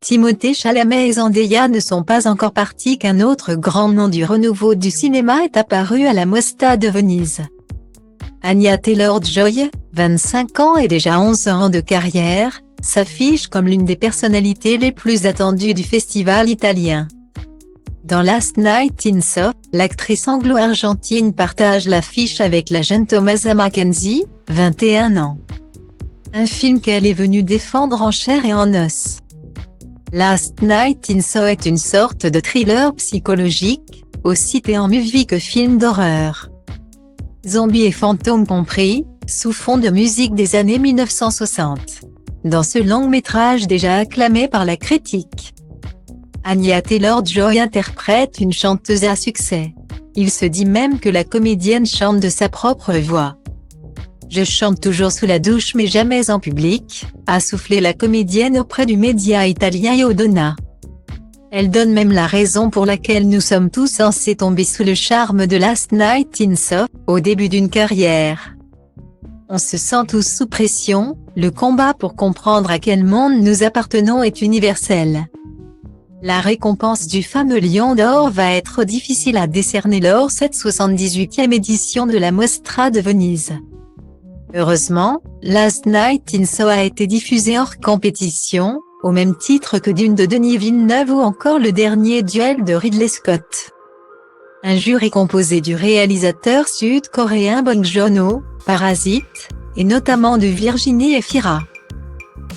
Timothée Chalamet et Zendaya ne sont pas encore partis qu'un autre grand nom du renouveau du cinéma est apparu à la Mostra de Venise. Anya Taylor-Joy, 25 ans et déjà 11 ans de carrière, s'affiche comme l'une des personnalités les plus attendues du festival italien. Dans Last Night in Soho, l'actrice anglo-argentine partage l'affiche avec la jeune Thomasin McKenzie, 21 ans. Un film qu'elle est venue défendre en chair et en os. Last Night in Soho est une sorte de thriller psychologique, aussi en movie que film d'horreur. Zombies et fantômes compris, sous fond de musique des années 1960. Dans ce long-métrage déjà acclamé par la critique, Anya Taylor-Joy interprète une chanteuse à succès. Il se dit même que la comédienne chante de sa propre voix. « Je chante toujours sous la douche mais jamais en public », a soufflé la comédienne auprès du média italien Iodona. Elle donne même la raison pour laquelle nous sommes tous censés tomber sous le charme de Last Night in Soho, au début d'une carrière. On se sent tous sous pression, le combat pour comprendre à quel monde nous appartenons est universel. La récompense du fameux Lion d'Or va être difficile à décerner lors cette 78e édition de la Mostra de Venise. Heureusement, Last Night in Soho a été diffusé hors compétition, au même titre que Dune de Denis Villeneuve ou encore le dernier Duel de Ridley Scott. Un jury composé du réalisateur sud-coréen Bong Joon-ho, Parasite, et notamment de Virginie Efira.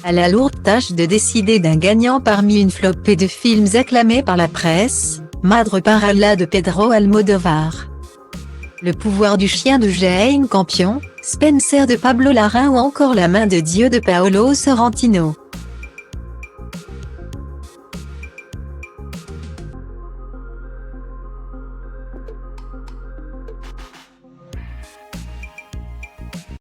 À la lourde tâche de décider d'un gagnant parmi une flopée de films acclamés par la presse, Madre Parala de Pedro Almodóvar, Le pouvoir du chien de Jane Campion, Spencer de Pablo Larraín ou encore La main de Dieu de Paolo Sorrentino.